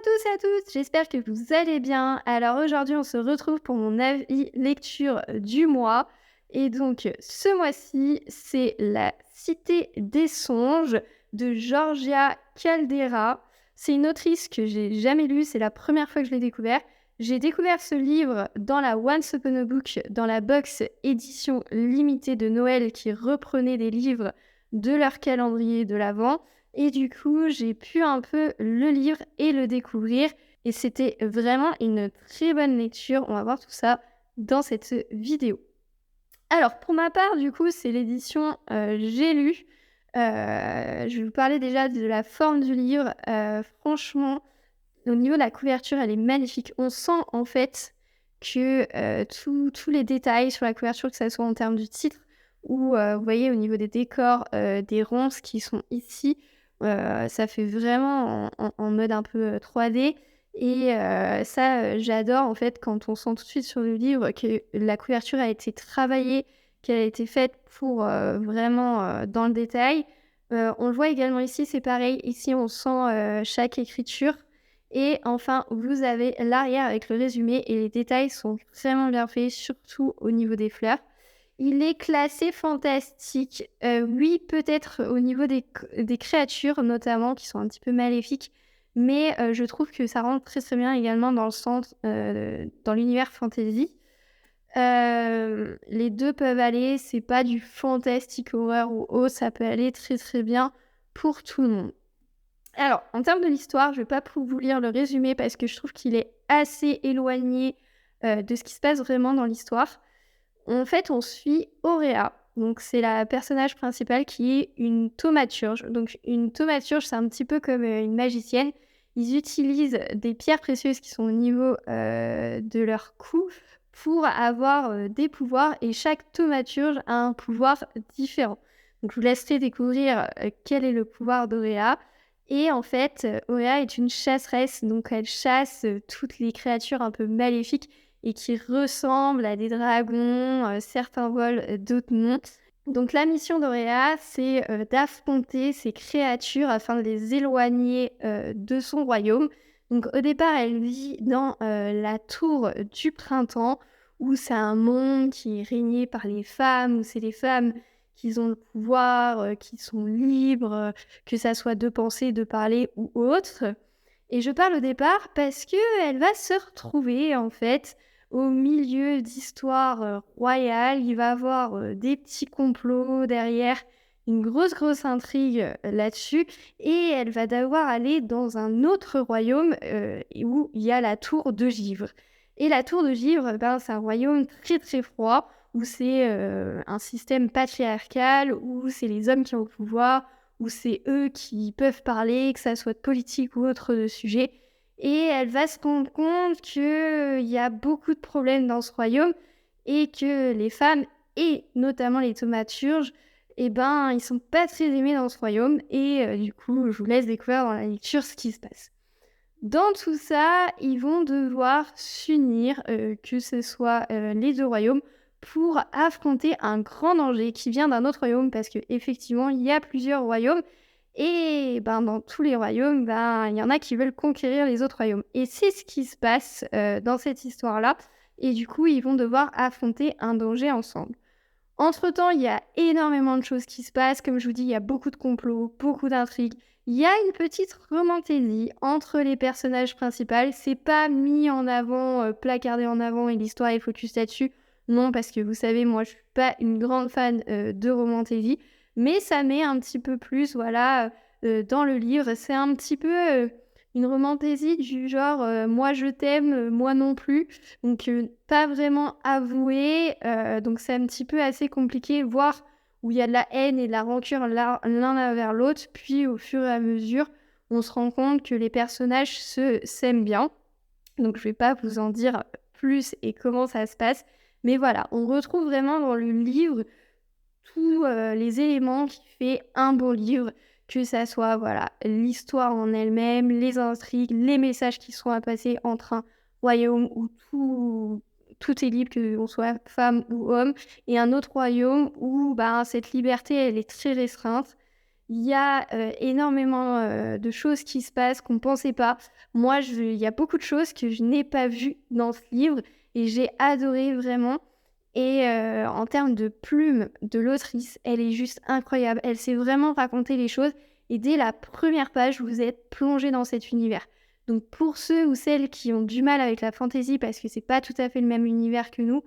tous et à toutes, j'espère que vous allez bien. Alors aujourd'hui, on se retrouve pour mon avis lecture du mois. Et donc, ce mois-ci, c'est La Cité des songes de Georgia Caldera. C'est une autrice que j'ai jamais lue, c'est la première fois que je l'ai découvert. J'ai découvert ce livre dans la Once Upon a Book, dans la box édition limitée de Noël qui reprenait des livres de leur calendrier de l'Avent. Et du coup, j'ai pu un peu le lire et le découvrir. Et c'était vraiment une très bonne lecture. On va voir tout ça dans cette vidéo. Alors, pour ma part, du coup, c'est l'édition J'ai lu. Je vais vous parler déjà de la forme du livre. Franchement, au niveau de la couverture, elle est magnifique. On sent en fait que tous les détails sur la couverture, que ça soit en termes du titre ou vous voyez au niveau des décors, des ronces qui sont ici, ça fait vraiment en mode un peu 3D et ça, j'adore en fait quand on sent tout de suite sur le livre que la couverture a été travaillée, qu'elle a été faite pour vraiment dans le détail. On le voit également ici, c'est pareil. Ici, on sent chaque écriture. Et enfin, vous avez l'arrière avec le résumé et les détails sont vraiment bien faits, surtout au niveau des fleurs. Il est classé fantastique. Oui, peut-être au niveau des créatures notamment, qui sont un petit peu maléfiques, mais je trouve que ça rentre très, très bien également dans le centre, dans l'univers fantasy. Les 2 peuvent aller, c'est pas du fantastique horreur ou autre, ça peut aller très, très bien pour tout le monde. Alors, en termes de l'histoire, je vais pas vous lire le résumé parce que je trouve qu'il est assez éloigné, de ce qui se passe vraiment dans l'histoire. En fait, on suit Auréa, donc c'est la personnage principale qui est une thaumaturge. Donc une thaumaturge, c'est un petit peu comme, une magicienne. Ils utilisent des pierres précieuses qui sont au niveau, de leur cou pour avoir, des pouvoirs et chaque thaumaturge a un pouvoir différent. Donc je vous laisserai découvrir, quel est le pouvoir d'Auréa et en fait, Auréa est une chasseresse, donc elle chasse, toutes les créatures un peu maléfiques et qui ressemblent à des dragons, certains volent, d'autres non. Donc la mission d'Auréa, c'est, d'affronter ces créatures afin de les éloigner, de son royaume. Donc au départ, elle vit dans, la tour du printemps où c'est un monde qui est régné par les femmes, où c'est les femmes qui ont le pouvoir, qui sont libres, que ça soit de penser, de parler ou autre. Et je parle au départ parce qu'elle va se retrouver en fait au milieu d'histoires, royales. Il va avoir, des petits complots derrière, une grosse, grosse intrigue, là-dessus et elle va devoir aller dans un autre royaume, et où il y a la tour de Givre et la tour de Givre, ben, c'est un royaume très, très froid où c'est, un système patriarcal, où c'est les hommes qui ont le pouvoir, où c'est eux qui peuvent parler, que ça soit de politique ou autre de sujet. Et elle va se rendre compte qu'il y a beaucoup de problèmes dans ce royaume et que les femmes, et notamment les thaumaturges, eh ben, ils sont pas très aimés dans ce royaume. Et du coup, je vous laisse découvrir dans la lecture ce qui se passe. Dans tout ça, ils vont devoir s'unir, que ce soit, les 2 royaumes, pour affronter un grand danger qui vient d'un autre royaume parce qu'effectivement, il y a plusieurs royaumes et ben, dans tous les royaumes, ben, il y en a qui veulent conquérir les autres royaumes et c'est ce qui se passe, dans cette histoire-là et du coup, ils vont devoir affronter un danger ensemble. Entre-temps, il y a énormément de choses qui se passent. Comme je vous dis, il y a beaucoup de complots, beaucoup d'intrigues. Il y a une petite romantaisie entre les personnages principaux. C'est pas mis en avant, placardé en avant et l'histoire est focus là-dessus. Non, parce que vous savez, moi, je suis pas une grande fan, de romantaisie, mais ça met un petit peu plus, voilà, dans le livre. C'est un petit peu, une romantaisie du genre, «Moi je t'aime, moi non plus». Donc pas vraiment avoué, donc c'est un petit peu assez compliqué, voire où il y a de la haine et de la rancœur l'un envers l'autre. Puis au fur et à mesure, on se rend compte que les personnages s'aiment bien. Donc je vais pas vous en dire plus et comment ça se passe. Mais voilà, on retrouve vraiment dans le livre tous, les éléments qui fait un bon livre, que ça soit, voilà, l'histoire en elle-même, les intrigues, les messages qui sont à passer entre un royaume où tout est libre, qu'on soit femme ou homme et un autre royaume où, ben, cette liberté, elle est très restreinte. Il y a, énormément, de choses qui se passent qu'on ne pensait pas. Moi, il y a beaucoup de choses que je n'ai pas vues dans ce livre et j'ai adoré vraiment et en termes de plume de l'autrice, elle est juste incroyable. Elle sait vraiment raconter les choses et dès la première page, vous êtes plongé dans cet univers. Donc pour ceux ou celles qui ont du mal avec la fantaisie parce que c'est pas tout à fait le même univers que nous,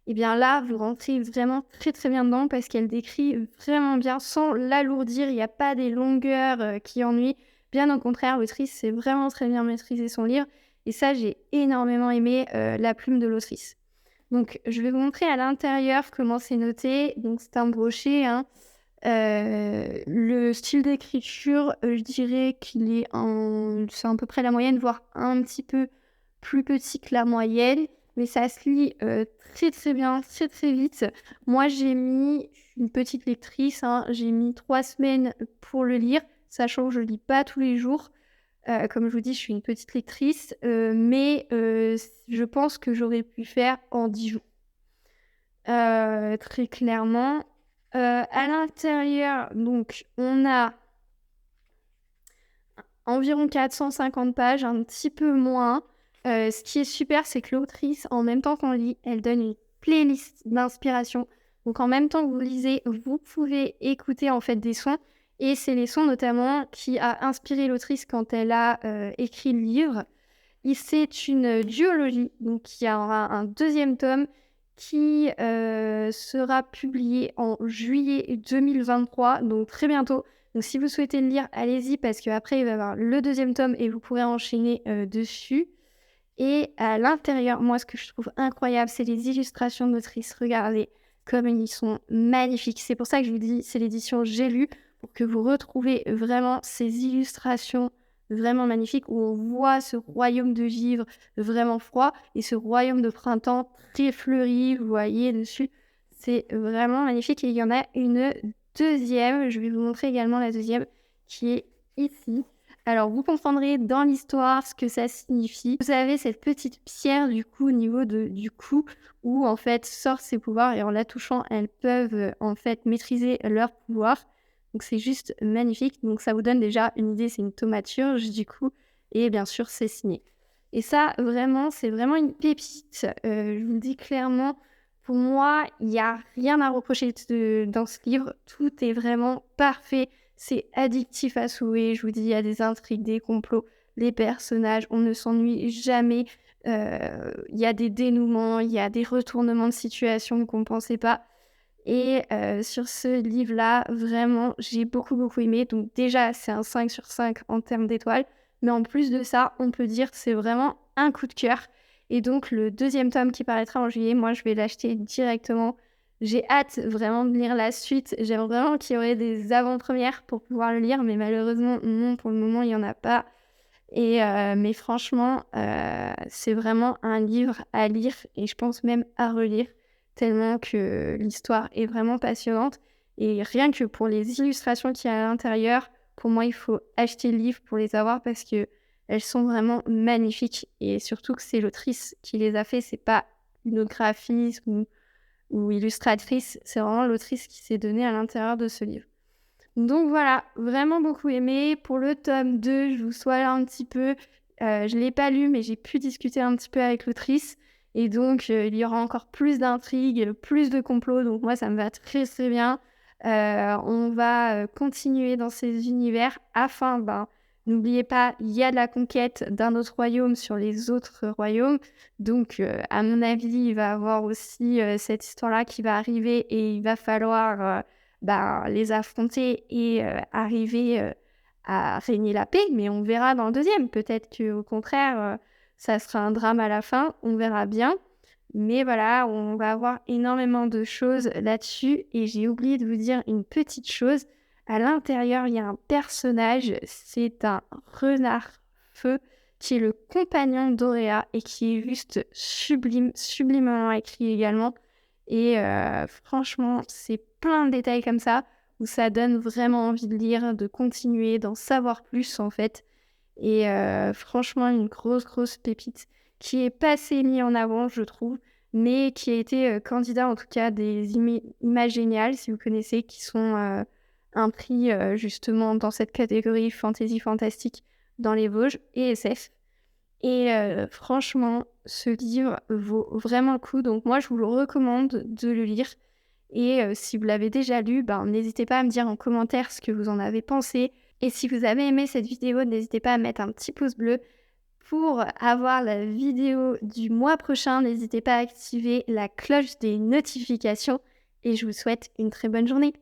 et bien là, vous rentrez vraiment très, très bien dedans parce qu'elle décrit vraiment bien sans l'alourdir. Il y a pas des longueurs, qui ennuient. Bien au contraire, l'autrice sait vraiment très bien maîtriser son livre et ça, j'ai énormément aimé, la plume de l'autrice. Donc je vais vous montrer à l'intérieur comment c'est noté. Donc c'est un brochet, hein. Le style d'écriture, je dirais qu'il est c'est à peu près la moyenne, voire un petit peu plus petit que la moyenne, mais ça se lit, très, très bien, très, très vite. Moi, j'ai mis je suis une petite lectrice, hein, j'ai mis 3 semaines pour le lire, sachant que je lis pas tous les jours. Comme je vous dis, je suis une petite lectrice, mais je pense que j'aurais pu faire en 10 jours, très clairement. À l'intérieur, donc on a environ 450 pages, un petit peu moins. Ce qui est super, c'est que l'autrice, en même temps qu'on lit, elle donne une playlist d'inspiration. Donc en même temps que vous lisez, vous pouvez écouter en fait des sons et c'est les sons notamment qui a inspiré l'autrice quand elle a, écrit le livre. Et c'est une duologie, donc il y aura un 2e tome qui, sera publié en juillet 2023, donc très bientôt. Donc si vous souhaitez le lire, allez-y parce qu'après il va y avoir le 2e tome et vous pourrez enchaîner, dessus. Et à l'intérieur, moi ce que je trouve incroyable, c'est les illustrations de l'autrice. Regardez comme ils sont magnifiques. C'est pour ça que je vous dis, c'est l'édition J'ai lu, pour que vous retrouvez vraiment ces illustrations vraiment magnifiques où on voit ce royaume de givre vraiment froid et ce royaume de printemps très fleuri, vous voyez dessus. C'est vraiment magnifique et il y en a une 2e, je vais vous montrer également la 2e qui est ici. Alors vous comprendrez dans l'histoire ce que ça signifie. Vous avez cette petite pierre du coup au niveau du cou où en fait sortent ses pouvoirs et en la touchant, elles peuvent, en fait maîtriser leurs pouvoirs. Donc c'est juste magnifique. Donc ça vous donne déjà une idée, c'est une thaumaturge du coup et bien sûr c'est signé. Et ça vraiment, c'est vraiment une pépite. Je vous le dis clairement, pour moi, il y a rien à reprocher dans ce livre. Tout est vraiment parfait. C'est addictif à souhait. Je vous dis, il y a des intrigues, des complots, les personnages, on ne s'ennuie jamais. Il y a des dénouements, il y a des retournements de situation qu'on ne pensait pas. Et sur ce livre-là, vraiment, j'ai beaucoup, beaucoup aimé. Donc déjà, c'est un 5 sur 5 en termes d'étoiles. Mais en plus de ça, on peut dire que c'est vraiment un coup de cœur. Et donc, le 2e tome qui paraîtra en juillet, moi, je vais l'acheter directement. J'ai hâte vraiment de lire la suite. J'aimerais vraiment qu'il y aurait des avant-premières pour pouvoir le lire. Mais malheureusement, non, pour le moment, il n'y en a pas. Et mais franchement, c'est vraiment un livre à lire et je pense même à relire, tellement que l'histoire est vraiment passionnante et rien que pour les illustrations qu'il y a à l'intérieur, pour moi, il faut acheter le livre pour les avoir parce qu'elles sont vraiment magnifiques et surtout que c'est l'autrice qui les a fait, c'est pas une autre graphiste ou illustratrice, c'est vraiment l'autrice qui s'est donnée à l'intérieur de ce livre. Donc voilà, vraiment beaucoup aimé. Pour le tome 2, je vous spoil un petit peu. Je ne l'ai pas lu, mais j'ai pu discuter un petit peu avec l'autrice. Et donc, il y aura encore plus d'intrigues, plus de complots. Donc moi, ça me va très très bien. On va continuer dans ces univers afin, n'oubliez pas, il y a de la conquête d'un autre royaume sur les autres royaumes. Donc, à mon avis, il va y avoir aussi cette histoire-là qui va arriver et il va falloir les affronter et arriver, à régner la paix. Mais on verra dans le 2e. Peut-être qu'au contraire, ça sera un drame à la fin, on verra bien. Mais voilà, on va avoir énormément de choses là-dessus et j'ai oublié de vous dire une petite chose. À l'intérieur, il y a un personnage, c'est un renard feu qui est le compagnon d'Auréa et qui est juste sublime, sublimement écrit également. Et franchement, c'est plein de détails comme ça où ça donne vraiment envie de lire, de continuer, d'en savoir plus en fait. Et franchement, une grosse, grosse pépite qui est pas assez mise en avant, je trouve, mais qui a été candidat en tout cas des Images Géniales, si vous connaissez, qui sont un prix justement dans cette catégorie fantasy fantastique dans les Vosges et SF. Et franchement, ce livre vaut vraiment le coup. Donc moi, je vous le recommande de le lire. Et si vous l'avez déjà lu, n'hésitez pas à me dire en commentaire ce que vous en avez pensé. Et si vous avez aimé cette vidéo, n'hésitez pas à mettre un petit pouce bleu. Pour avoir la vidéo du mois prochain, n'hésitez pas à activer la cloche des notifications. Et je vous souhaite une très bonne journée.